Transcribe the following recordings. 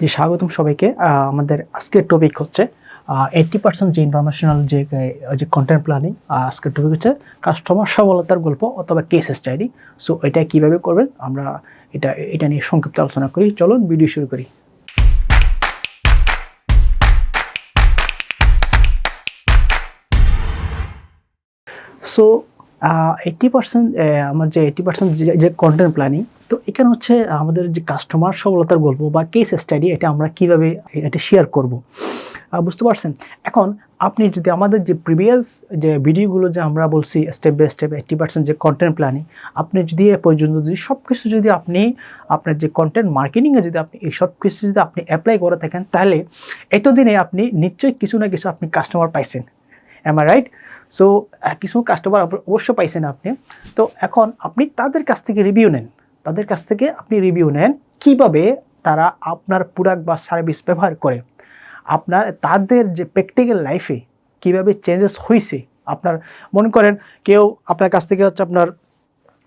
জি, স্বাগতম সবাইকে। আমাদের আজকের টপিক হচ্ছে 80% যে ইনফরমেশনাল যে কন্টেন্ট প্ল্যানিং। আজকের টপিক হচ্ছে কাস্টমার সফলতার গল্প অথবা কেস স্টাডি। সো এটা কিভাবে করবেন আমরা এটা নিয়ে সংক্ষিপ্ত আলোচনা করি। চলুন ভিডিও শুরু করি। সো 80% আমার যে 80% যে কন্টেন্ট প্ল্যানিং, তো এখানে হচ্ছে আমাদের যে কাস্টমার সফলতার গল্প বা কেস স্টাডি, এটা আমরা কিভাবে এটা শেয়ার করব, বুঝতে পারছেন? এখন আপনি যদি আমাদের যে প্রিভিয়াস যে ভিডিওগুলো যে আমরা বলছি স্টেপ বাই স্টেপ 80% যে কন্টেন্ট প্ল্যানিং, আপনি যদি এ পর্যন্ত যদি সব কিছু যদি আপনি আপনার যে কন্টেন্ট মার্কেটিংয়ে যদি আপনি এই সব কিছু যদি আপনি অ্যাপ্লাই করে থাকেন, তাহলে এতদিনে আপনি নিশ্চয়ই কিছু না কিছু আপনি কাস্টমার পাইছেন। Am I right? সো কিছু কাস্টমার অবশ্যই পাইছেন আপনি। তো এখন আপনি তাদের কাছ থেকে রিভিউ নেন। তাদের কাছ থেকে আপনি রিভিউ নেন কীভাবে তারা আপনার প্রোডাক্ট বা সার্ভিস ব্যবহার করে, আপনার তাদের যে প্র্যাকটিক্যাল লাইফে কীভাবে চেঞ্জেস হয়েছে। আপনার মনে করেন কেউ আপনার কাছ থেকে হচ্ছে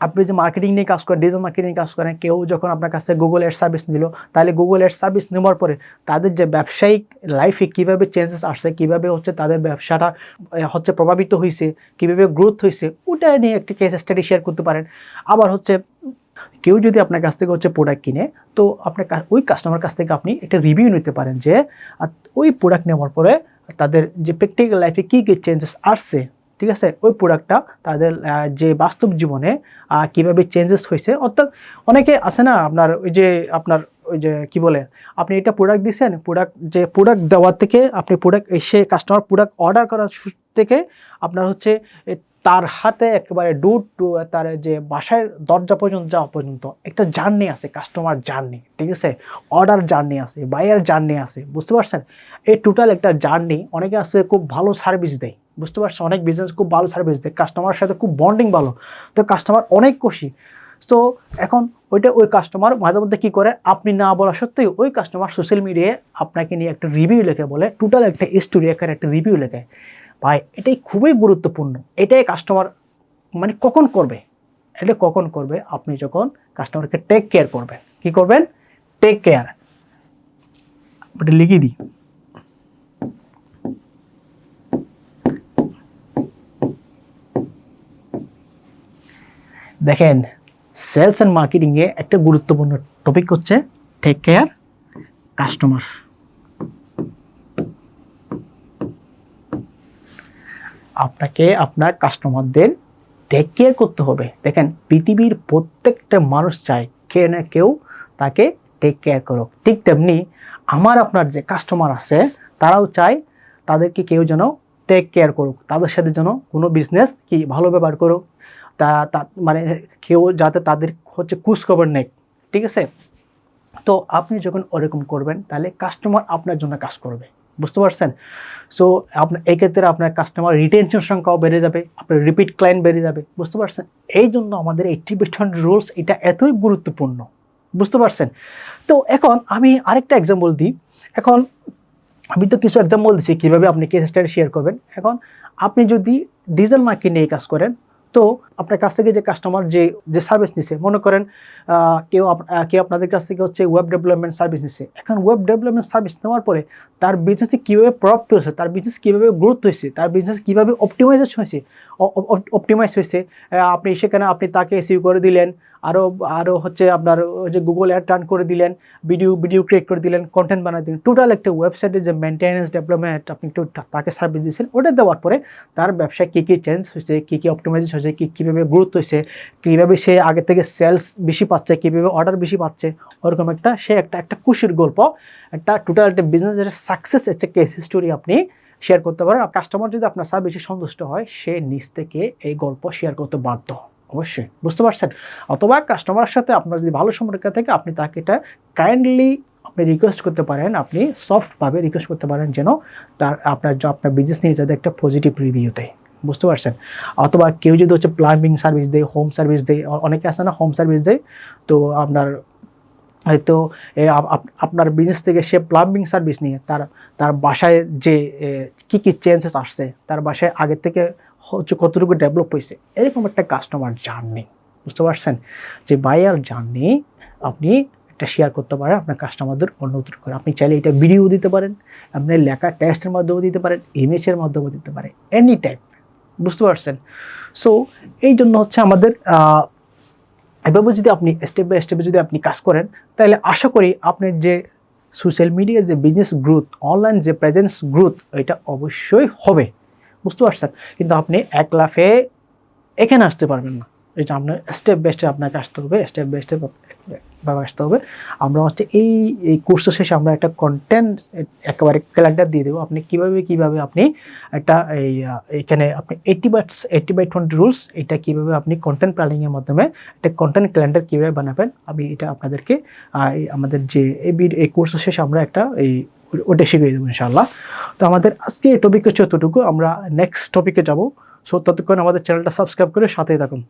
আপনি যে মার্কেটিং নিয়ে কাজ করেন, ডিজিটাল মার্কেটিং কাজ করেন, কেউ যখন আপনার কাছ থেকে গুগল অ্যাড সার্ভিস নিল, তাহলে গুগল অ্যাড সার্ভিস নেওয়ার পরে তাদের যে ব্যবসায়িক লাইফে কীভাবে চেঞ্জেস আসছে, কীভাবে হচ্ছে তাদের ব্যবসাটা হচ্ছে প্রভাবিত হয়েছে, কীভাবে গ্রোথ হয়েছে, ওটা নিয়ে একটি কেস স্টাডি শেয়ার করতে পারেন। আবার হচ্ছে কেউ যদি আপনার কাছ থেকে হচ্ছে প্রোডাক্ট কিনে, তো আপনার ওই কাস্টমার কাছ থেকে আপনি একটা রিভিউ নিতে পারেন যে ওই প্রোডাক্ট নেওয়ার পরে তাদের যে প্র্যাকটিক্যাল লাইফে কী কী চেঞ্জেস আসছে, ঠিক আছে, ওই প্রোডাক্টটা তাদের যে বাস্তব জীবনে কীভাবে চেঞ্জেস হয়েছে। অর্থাৎ অনেকে আছে না আপনার ওই যে কী বলে, আপনি এটা প্রোডাক্ট দিচ্ছেন, প্রোডাক্ট দেওয়ার থেকে আপনি সে কাস্টমার প্রোডাক্ট অর্ডার করার থেকে আপনার হচ্ছে তার হাতে একেবারে তার যে বাসায় দরজা পর্যন্ত যাওয়া পর্যন্ত একটা জার্নি আছে, কাস্টমার জার্নি, ঠিক আছে, অর্ডার জার্নি আছে, বায়ার জার্নি আছে, বুঝতে পারছেন? এই টোটাল একটা জার্নি। অনেকে আছে খুব ভালো সার্ভিস দেয়, বুঝতে পারছেন? অনেক বিজনেস খুব ভালো সার্ভিস দেয়, কাস্টমারের সাথে খুব বন্ডিং ভালো, তো কাস্টমার অনেক খুশি। তো এখন ওই কাস্টমার মাঝে মধ্যে কী করে, আপনি না বলা সত্ত্বেও ওই কাস্টমার সোশ্যাল মিডিয়ায় আপনাকে নিয়ে একটা রিভিউ লেখে, বলে টোটাল একটা স্টোরি আকারে একটা রিভিউ লেখে। ভাই, এটাই খুবই গুরুত্বপূর্ণ। এটাই কাস্টমার মানে কখন করবে, এটা কখন করবে? আপনি যখন কাস্টমারকে টেক কেয়ার করবেন। কি করবেন? Take care. ওটা লিখে দিই। দেখেন, সেলস অ্যান্ড মার্কেটিংয়ে একটা গুরুত্বপূর্ণ টপিক হচ্ছে টেক কেয়ার কাস্টমার। আপনাকে আপনার কাস্টমারদের টেক কেয়ার করতে হবে। দেখেন, পৃথিবীর প্রত্যেকটা মানুষ চায় কেউ না কেউ তাকে টেক কেয়ার করুক। ঠিক তেমনি আপনার যে কাস্টমার আছে, তারাও চায় তাদেরকে কেউ যেন টেক কেয়ার করুক, তাদের সাথে যেন কোনো বিজনেস কি ভালো ব্যবহার করুক, মানে কেউ যাতে তাদের হচ্ছে খোঁজখবর নেয়, ঠিক আছে? তো আপনি যখন ওরকম করবেন, তাহলে কাস্টমার আপনার জন্য কাজ করবে, বুঝতে পারছেন? সো এক্ষেত্রে আপনার কাস্টমার রিটেনশন সংখ্যাও বেড়ে যাবে, আপনার রিপিট ক্লায়েন্ট বেড়ে যাবে, বুঝতে পারছেন? এই জন্য আমাদের 80% রুলস এটা এতই গুরুত্বপূর্ণ, বুঝতে পারছেন? তো এখন আমি আরেকটা এক্সাম্পল দিই। এখন আমি তো কিছু এক্সাম্পল দিচ্ছি কীভাবে আপনি কেস স্টাডি শেয়ার করবেন। এখন আপনি যদি ডিজিটাল মার্কেটিং নিয়ে কাজ করেন, তো আপনার কাছ থেকে যে কাস্টমার যে সার্ভিস নিছে, মনে করেন কেউ আপনাদের কাছ থেকে হচ্ছে ওয়েব ডেভেলপমেন্ট সার্ভিস নিছে। এখন ওয়েব ডেভেলপমেন্ট সার্ভিস নেওয়ার পরে তার বিজনেসে কীভাবে প্রভাব হয়েছে, তার বিজনেস কীভাবে গ্রোথ হয়েছে, তার বিজনেস কীভাবে অপটিমাইজ হয়েছে, আপনি সেখানে আপনি তাকে এসইও করে দিলেন, আরও হচ্ছে আপনার যে গুগল অ্যাড রান করে দিলেন, ভিডিও ক্রিয়েট করে দিলেন, কন্টেন্ট বানিয়ে দিলেন, টোটাল একটা ওয়েবসাইটের যে মেনটেন্যান্স ডেভেলপমেন্ট আপনি একটু তাকে সার্ভিস দিয়েছেন। ওটা দেওয়ার পরে তার ব্যবসায় কী কী চেঞ্জ হয়েছে, কী কী অপটিমাইজেশন হয়েছে, কীভাবে গ্রোথ হয়েছে, কীভাবে সে আগে থেকে সেলস বেশি পাচ্ছে, কীভাবে অর্ডার বেশি পাচ্ছে, ওরকম একটা খুশির গল্প, একটা টোটাল একটা বিজনেসের সাকসেস একটা কেস স্টোরি আপনি শেয়ার করতে পারেন। আর কাস্টমার যদি আপনার সার্ভিসে সন্তুষ্ট হয়, সে নিজ থেকে এই গল্প শেয়ার করতে বাধ্য, অবশ্যই, বুঝতে পারছেন? অথবা কাস্টমারের সাথে আপনার যদি ভালো সম্পর্ক থাকে, আপনি তাকে এটা কাইন্ডলি আপনি রিকোয়েস্ট করতে পারেন, আপনি সফটভাবে রিকোয়েস্ট করতে পারেন যেন আপনার বিজনেস নিয়ে যাতে একটা পজিটিভ রিভিউ দেয়, বুঝতে পারছেন? অথবা কেউ যদি হচ্ছে প্লাম্বিং সার্ভিস দেয়, হোম সার্ভিস দেয়, অনেকে আছে না হোম সার্ভিস দেয়, তো হয়তো আপনার বিজনেস থেকে সে প্লাম্বিং সার্ভিস নিয়ে তার বাসায় যে কী কী চেঞ্জেস আসছে, তার বাসায় আগের থেকে হচ্ছে কতটুকু ডেভেলপ হয়েছে, এরকম একটা কাস্টমার জার্নি, বুঝতে পারছেন? যে বায়ার জার্নি আপনি একটা শেয়ার করতে পারেন আপনার কাস্টমারদের অনুরোধ করে। আপনি চাইলে এটা ভিডিও দিতে পারেন, আপনি লেখা টেক্সটের মাধ্যমে দিতে পারেন, ইমেজের মাধ্যমে দিতে পারেন, এনি টাইপ। বুঝতে পারছেন? সো এই জন্য হচ্ছে আমাদের এভাবে যদি আপনি স্টেপ বাই স্টেপে যদি আপনি কাজ করেন, তাহলে আশা করি আপনার যে সোশ্যাল মিডিয়ার যে বিজনেস গ্রোথ, অনলাইন যে প্রেজেন্স গ্রোথ, এটা অবশ্যই হবে। বুঝতে পারছেন? কিন্তু আপনি এক লাফে এখানে আসতে পারবেন না। এটা আপনার স্টেপ বাই স্টেপ আপনাকে আসতে হবে, স্টেপ বাই স্টেপ ভাবে আসতে হবে। আমরা হচ্ছে এই কোর্সের শেষে আমরা একটা কন্টেন্ট একেবারে ক্যালেন্ডার দিয়ে দেবো। আপনি কীভাবে আপনি একটা এইখানে আপনি 80/20 রুলস, এটা কীভাবে আপনি কন্টেন্ট প্ল্যানিংয়ের মাধ্যমে একটা কন্টেন্ট ক্যালেন্ডার কীভাবে বানাবেন, আমি এটা আপনাদেরকে আমাদের যে এই কোর্সের শেষে আমরা একটা ওটা শিখিয়ে দেবো ইনশাআল্লাহ। তো আমাদের আজকে এই টপিক হচ্ছে এতটুকু। আমরা নেক্সট টপিকে যাব। সো ততক্ষণ আমাদের চ্যানেলটা সাবস্ক্রাইব করে সাথেই থাকুন।